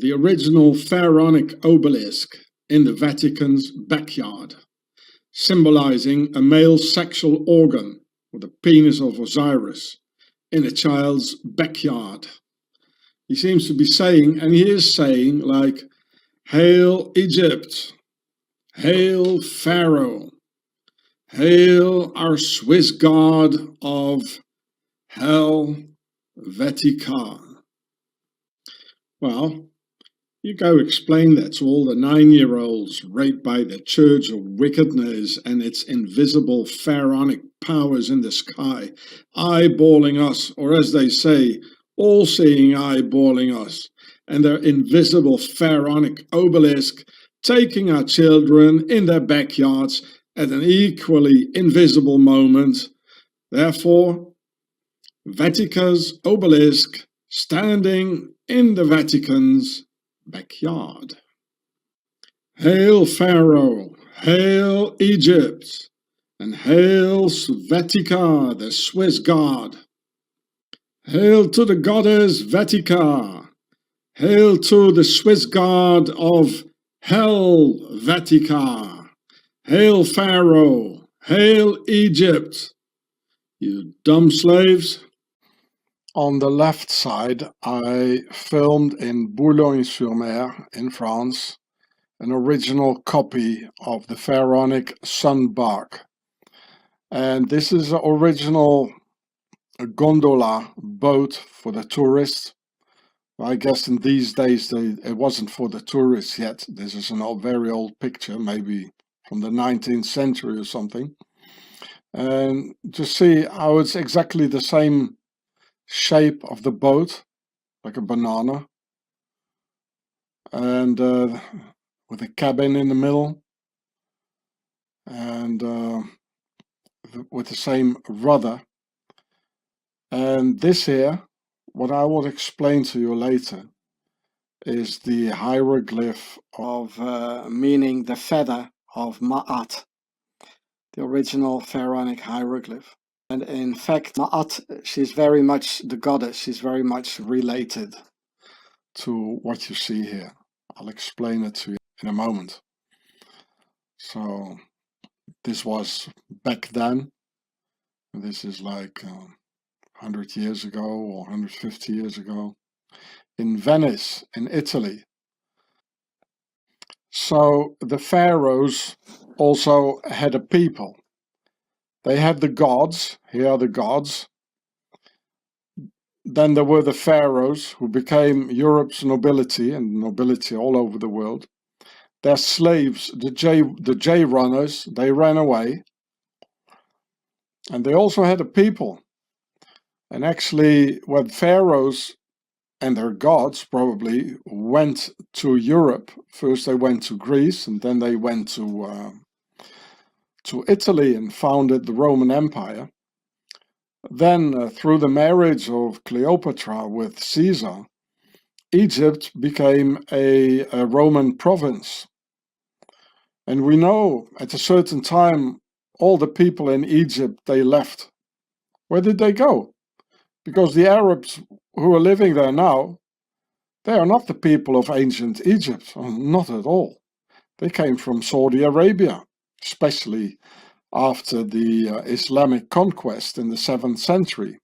the original pharaonic obelisk in the Vatican's backyard, symbolizing a male sexual organ or the penis of Osiris in a child's backyard. He seems to be saying, and he is saying, like, "Hail Egypt, hail Pharaoh, hail our Swiss god of Helvetica." Well, you go explain that to all the 9-year-olds raped by the Church of Wickedness and its invisible pharaonic powers in the sky, eyeballing us, or as they say, all-seeing eyeballing us, and their invisible pharaonic obelisk taking our children in their backyards at an equally invisible moment. Therefore, Vatica's obelisk standing in the Vatican's backyard. Hail Pharaoh, hail Egypt, and hail Vatica, the Swiss god. Hail to the goddess Vatica, hail to the Swiss god of Helvetica, hail Pharaoh, hail Egypt, you dumb slaves. On the left side, I filmed in Boulogne-sur-Mer in France an original copy of the pharaonic sun bark. And this is an original gondola boat for the tourists. I guess in these days it wasn't for the tourists yet. This is a very old picture, maybe from the 19th century or something. And to see how it's exactly the same shape of the boat, like a banana, and with a cabin in the middle, and with the same rudder. And this here, what I will explain to you later, is the hieroglyph of meaning the feather of Ma'at, the original pharaonic hieroglyph. And in fact, Ma'at, she's very much the goddess, she's very much related to what you see here. I'll explain it to you in a moment. So, this was back then. This is like 100 years ago or 150 years ago in Venice, in Italy. So, the pharaohs also had a people. They had the gods, here are the gods. Then there were the pharaohs who became Europe's nobility and nobility all over the world. Their slaves, the J runners, they ran away. And they also had a people. And actually, when pharaohs and their gods probably went to Europe, first they went to Greece and then they went to Italy and founded the Roman Empire. Then, through the marriage of Cleopatra with Caesar, Egypt became a Roman province. And we know at a certain time, all the people in Egypt, they left. Where did they go? Because the Arabs who are living there now, they are not the people of ancient Egypt, not at all. They came from Saudi Arabia, especially after the Islamic conquest in the 7th century,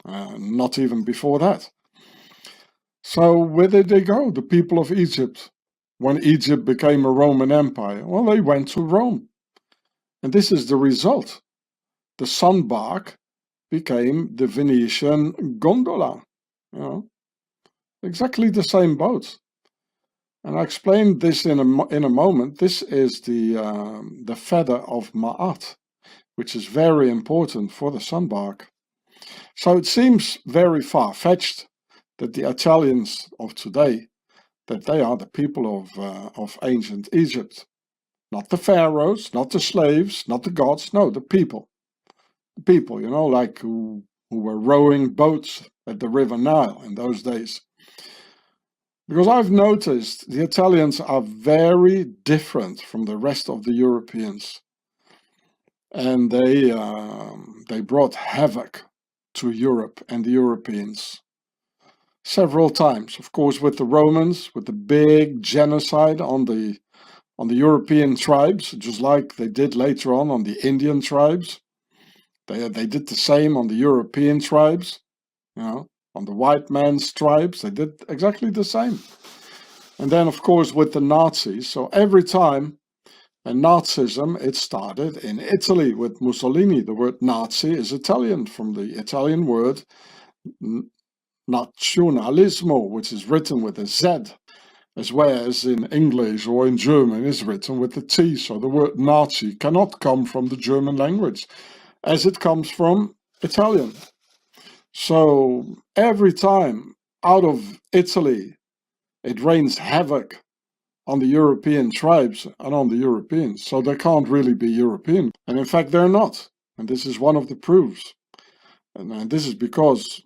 not even before that. So where did they go, the people of Egypt, when Egypt became a Roman Empire? Well, they went to Rome. And this is the result. The sun bark became the Venetian gondola, you know, exactly the same boat. And I explained this in a moment. This is the feather of Ma'at, which is very important for the sun bark. So it seems very far-fetched that the Italians of today, that they are the people of ancient Egypt. Not the pharaohs, not the slaves, not the gods, no, the people. The people, you know, like who were rowing boats at the River Nile in those days. Because I've noticed the Italians are very different from the rest of the Europeans. And they brought havoc to Europe and the Europeans. several times. Of course, with the Romans, with the big genocide on the European tribes, just like they did later on the Indian tribes. They did the same on the European tribes, you know, on the white man's tribes. They did exactly the same. And then, of course, with the Nazis. So every time, and Nazism, it started in Italy with Mussolini. The word Nazi is Italian, from the Italian word nazionalismo, which is written with a Z, as well as in English or in German is written with a T. So the word Nazi cannot come from the German language, as it comes from Italian. So every time out of Italy, it rains havoc on the European tribes and on the Europeans. So they can't really be European. And in fact, they're not. And this is one of the proofs. And this is because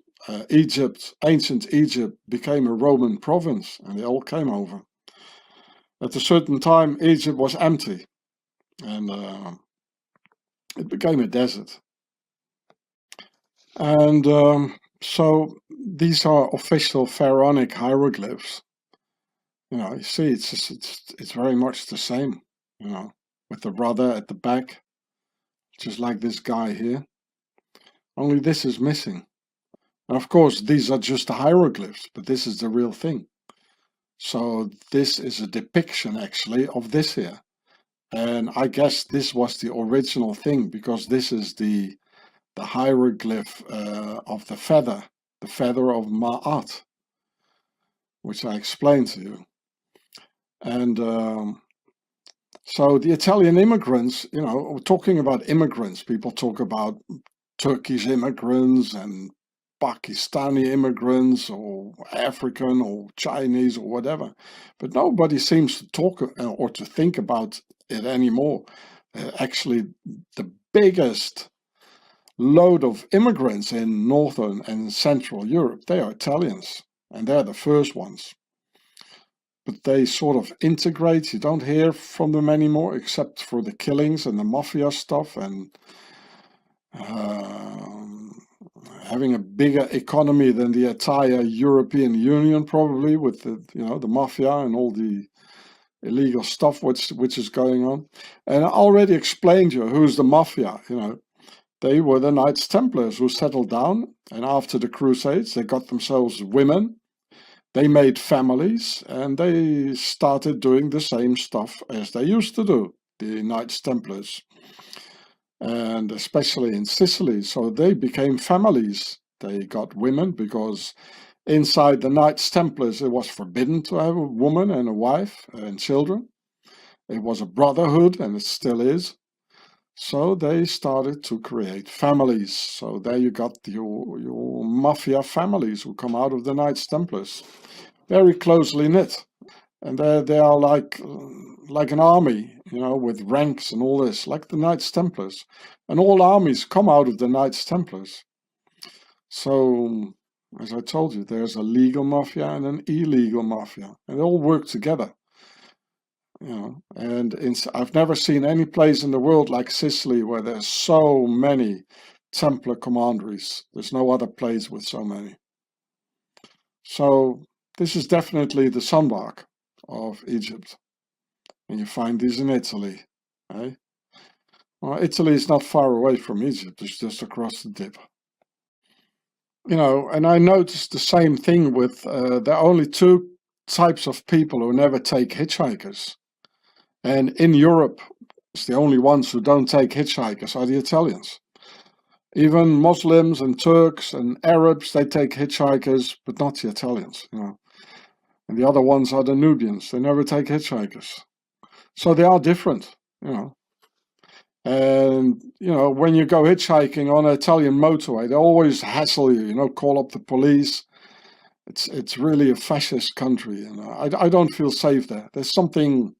Egypt, ancient Egypt, became a Roman province, and they all came over. At a certain time, Egypt was empty, and it became a desert. And so these are official pharaonic hieroglyphs. You know, you see, it's very much the same. You know, with the rudder at the back, just like this guy here. Only this is missing. And of course, these are just the hieroglyphs, but this is the real thing. So this is a depiction actually of this here. And I guess this was the original thing, because this is the hieroglyph of the feather of Ma'at, which I explained to you. And so the Italian immigrants, you know, talking about immigrants, people talk about Turkish immigrants and Pakistani immigrants or African or Chinese or whatever, but nobody seems to talk or to think about it anymore. Actually, the biggest load of immigrants in Northern and Central Europe, they are Italians, and they're the first ones. But they sort of integrate. You don't hear from them anymore, except for the killings and the mafia stuff, and having a bigger economy than the entire European Union, probably, with the, you know, the mafia and all the illegal stuff which is going on. And I already explained to you who's the mafia. You know, they were the Knights Templars who settled down, and after the Crusades, they got themselves women. They made families, and they started doing the same stuff as they used to do, the Knights Templars. And especially in Sicily, so they became families. They got women, because inside the Knights Templars it was forbidden to have a woman and a wife and children. It was a brotherhood, and it still is. So they started to create families. So there you got your mafia families who come out of the Knights Templars. Very closely knit. And they are like an army, you know, with ranks and all this, like the Knights Templars. And all armies come out of the Knights Templars. So, as I told you, there's a legal mafia and an illegal mafia, and they all work together. You know, and I've never seen any place in the world like Sicily where there's so many Templar commanderies. There's no other place with so many. So this is definitely the sunbark of Egypt, and you find these in Italy. Eh? Well, Italy is not far away from Egypt, it's just across the dip. You know, and I noticed the same thing with, there are only two types of people who never take hitchhikers. And in Europe, the only ones who don't take hitchhikers are the Italians. Even Muslims and Turks and Arabs, they take hitchhikers, but not the Italians, you know. And the other ones are the Nubians, they never take hitchhikers. So they are different, you know. And, you know, when you go hitchhiking on an Italian motorway, they always hassle you, you know, call up the police. It's really a fascist country, and I don't feel safe there. There's something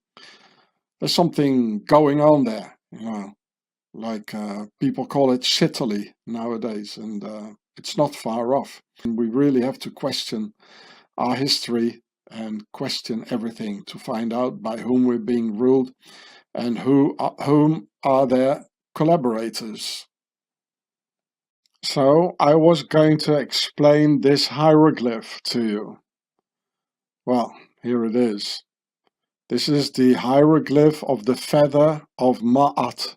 going on there, you know, like people call it shittily nowadays, and it's not far off. And we really have to question our history and question everything to find out by whom we're being ruled and whom are their collaborators. So I was going to explain this hieroglyph to you. Well, here it is. This is the hieroglyph of the feather of Ma'at.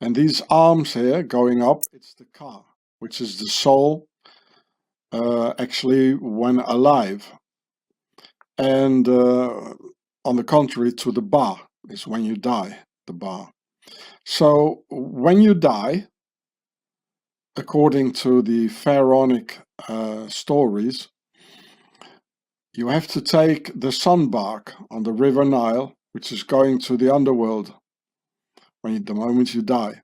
And these arms here going up, it's the Ka, which is the soul, actually when alive. And on the contrary to the Ba, is when you die, the Ba. So when you die, according to the pharaonic stories, you have to take the sun bark on the river Nile, which is going to the underworld the moment you die.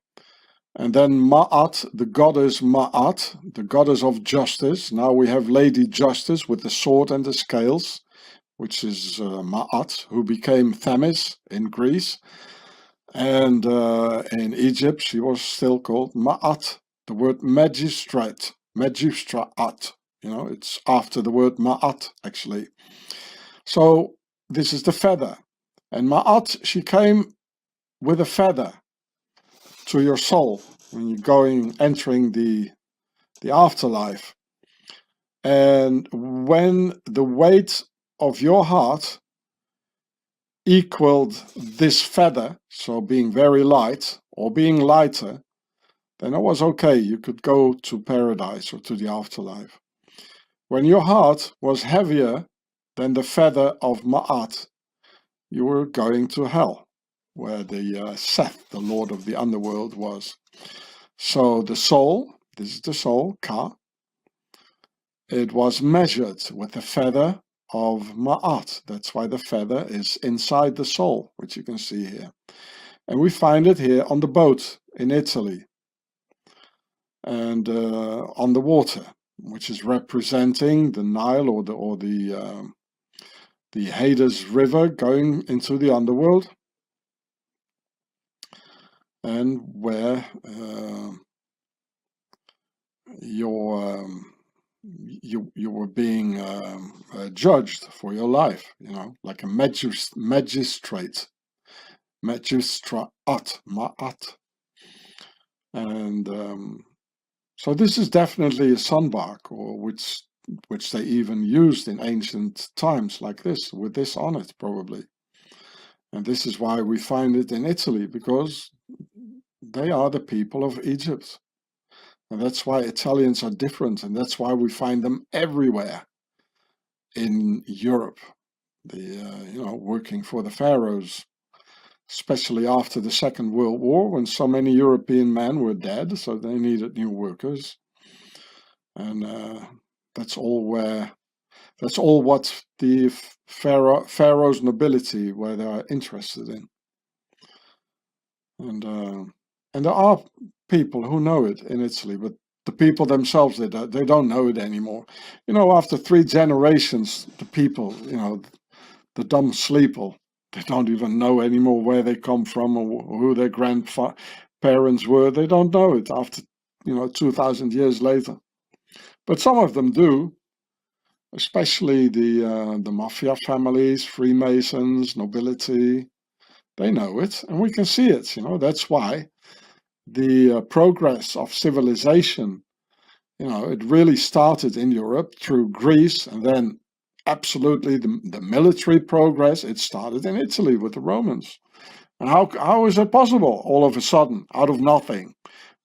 And then Ma'at, the goddess Ma'at, the goddess of justice. Now we have Lady Justice with the sword and the scales, which is Ma'at, who became Themis in Greece. And in Egypt, she was still called Ma'at. The word magistrate, you know, it's after the word Ma'at, actually. So this is the feather. And Ma'at, she came with a feather to your soul when you're entering the afterlife. And when the weight of your heart equaled this feather, so being very light or being lighter, then it was okay, you could go to paradise or to the afterlife. When your heart was heavier than the feather of Ma'at, you were going to hell, where the Seth, the lord of the underworld, was. So the soul, this is the soul, Ka, it was measured with the feather of Ma'at. That's why the feather is inside the soul, which you can see here. And we find it here on the boat in Italy and on the water, which is representing the Nile or the Hades River going into the underworld, and where you were being judged for your life, you know, like a magistrate, ma'at. And so this is definitely a sunbark, or which they even used in ancient times, like this, with this on it probably. And this is why we find it in Italy, because they are the people of Egypt. And that's why Italians are different, and that's why we find them everywhere in Europe. You know, working for the pharaohs, especially after the Second World War, when so many European men were dead, so they needed new workers. And that's all what the pharaoh's nobility, where they are interested in. And there are people who know it in Italy, but the people themselves, they don't know it anymore. You know, after 3 generations, the people, you know, the dumb sleeple, they don't even know anymore where they come from or who their grandparents were. They don't know it after, you know, 2,000 years later. But some of them do, especially the mafia families, Freemasons, nobility. They know it, and we can see it, you know. That's why the progress of civilization, you know, it really started in Europe through Greece, and then absolutely the military progress, it started in Italy with the Romans. And how is it possible all of a sudden, out of nothing?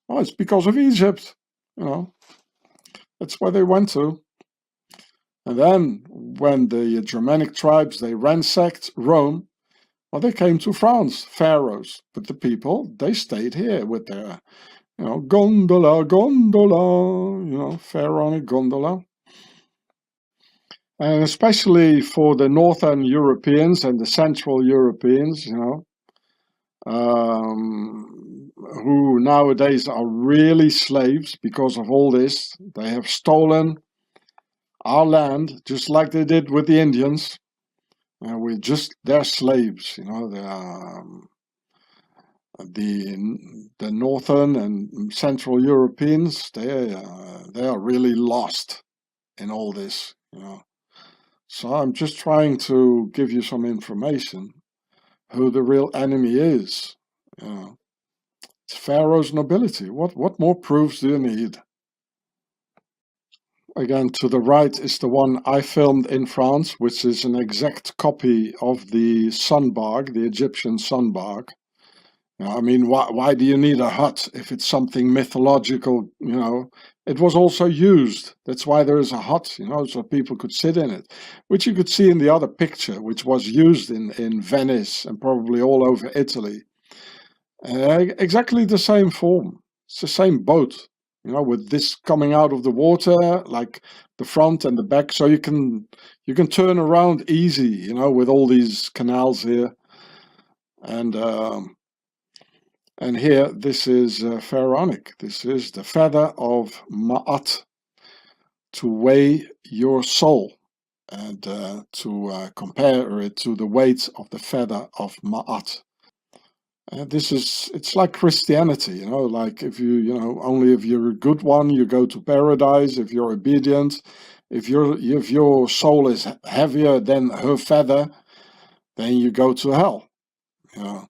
Well, it's because of Egypt, you know. That's where they went to. And then when the Germanic tribes, they ransacked Rome, well, they came to France, pharaohs, but the people, they stayed here with their, you know, gondola, you know, pharaonic gondola. And especially for the Northern Europeans and the Central Europeans, you know, who nowadays are really slaves because of all this. They have stolen our land, just like they did with the Indians. We're just their slaves, you know. The Northern and Central Europeans, they are really lost in all this, you know. So I'm just trying to give you some information who the real enemy is, you know. It's Pharaoh's nobility. What more proofs do you need? Again, to the right is the one I filmed in France, which is an exact copy of the sunbark, the Egyptian sunbark. I mean, why do you need a hut if it's something mythological, you know? It was also used. That's why there is a hut, you know, so people could sit in it, which you could see in the other picture, which was used in Venice and probably all over Italy. Exactly the same form. It's the same boat, you know, with this coming out of the water, like the front and the back, so you can turn around easy, you know, with all these canals here. And here, this is pharaonic. This is the feather of Ma'at, to weigh your soul, and to compare it to the weight of the feather of Ma'at. It's like Christianity, you know, like if only if you're a good one, you go to paradise, if you're obedient. If your soul is heavier than her feather, then you go to hell, you know.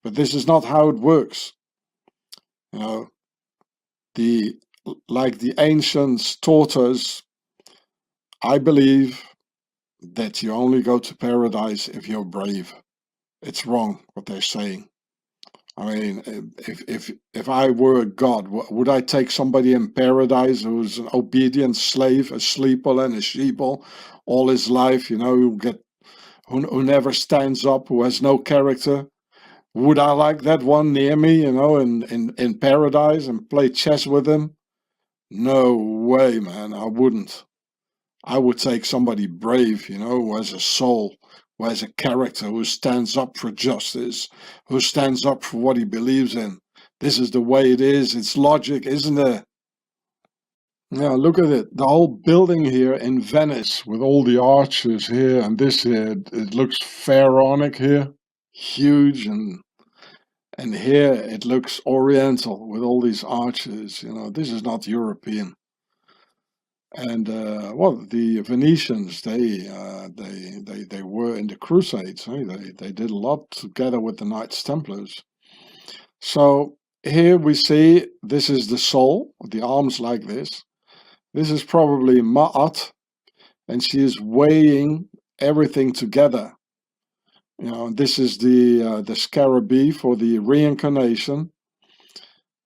But this is not how it works. You know, like the ancients taught us, I believe that you only go to paradise if you're brave. It's wrong what they're saying. I mean, if I were a god, would I take somebody in paradise who's an obedient slave, a sleeper and a sheeple all his life, you know, who never stands up, who has no character? Would I like that one near me, you know, in paradise and play chess with him? No way, man, I wouldn't. I would take somebody brave, you know, who has a soul, who has a character, who stands up for justice, who stands up for what he believes in. This is the way it is. It's logic, isn't it? Yeah, look at it. The whole building here in Venice with all the arches here and this here, it looks pharaonic here, huge, and here it looks oriental with all these arches. You know, this is not European. And well, the Venetians, they were in the Crusades. They did a lot together with the Knights Templars. So here we see this is the soul, the arms like this. This is probably Ma'at, and she is weighing everything together. You know, this is the scarabee for the reincarnation,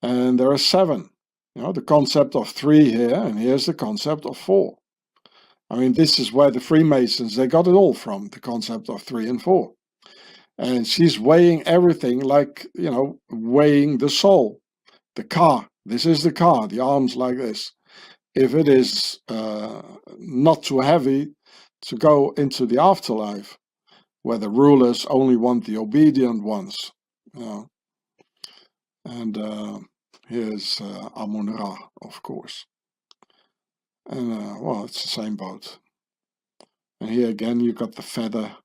and there are 7. You know, the concept of 3 here, and here's the concept of 4. I mean, this is where the Freemasons, they got it all from, the concept of 3 and 4. And she's weighing everything like, you know, weighing the soul, the car. This is the car, the arms like this. If it is not too heavy to go into the afterlife, where the rulers only want the obedient ones, you know. And here's Amun-Ra, of course. And well, it's the same boat. And here again, you got the feather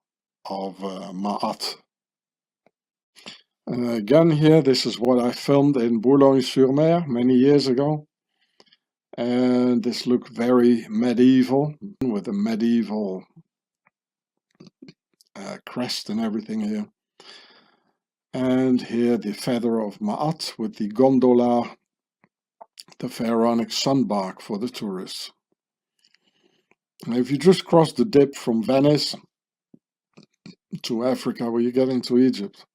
of Ma'at. And again here, this is what I filmed in Boulogne-sur-Mer many years ago. And this looked very medieval, with a medieval crest and everything here. And here the feather of Ma'at with the gondola, the pharaonic sunbark for the tourists. And if you just cross the dip from Venice to Africa, where you get into Egypt.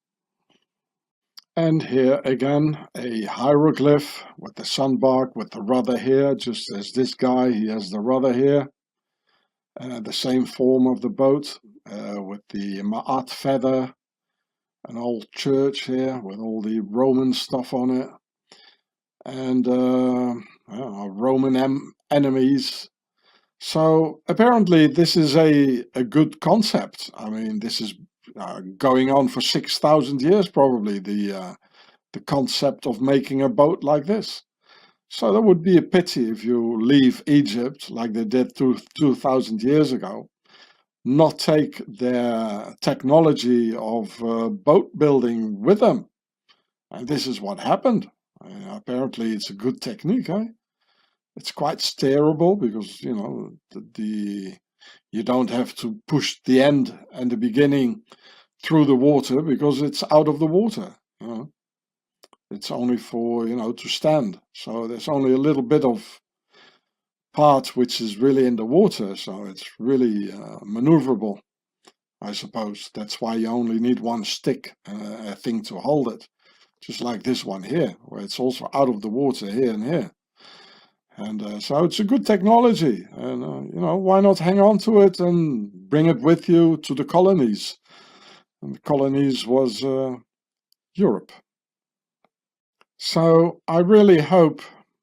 And here again, a hieroglyph with the sunbark, with the rudder here, just as this guy, he has the rudder here. The same form of the boat, with the Ma'at feather, an old church here with all the Roman stuff on it. And Roman enemies. So apparently this is a good concept. I mean, this is going on for 6,000 years probably, the concept of making a boat like this. So that would be a pity if you leave Egypt like they did 2,000 years ago, not take their technology of boat building with them. And this is what happened. Apparently it's a good technique, eh? It's quite steerable because, you know, you don't have to push the end and the beginning through the water because it's out of the water. You know? It's only for, you know, to stand. So there's only a little bit of part which is really in the water, so it's really maneuverable, I suppose. That's why you only need one stick, a thing to hold it. Just like this one here, where it's also out of the water here and here. And so it's a good technology, and you know, why not hang on to it and bring it with you to the colonies? And the colonies was Europe. So I really hope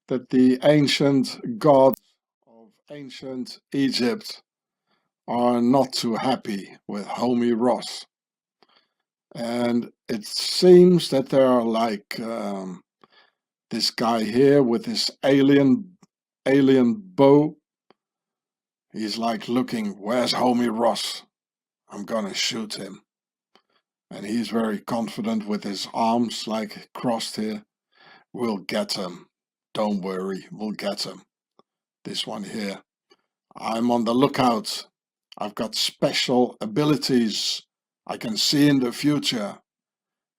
that the ancient gods of ancient Egypt are not too happy with homie Hross. And it seems that there are like this guy here with this alien bow. He's like looking, where's homie Hross? I'm gonna shoot him. And he's very confident with his arms like crossed here. We'll get him. Don't worry, we'll get him. This one here. I'm on the lookout. I've got special abilities. I can see in the future.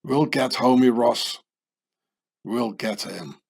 We'll get homie Hross. We'll get him.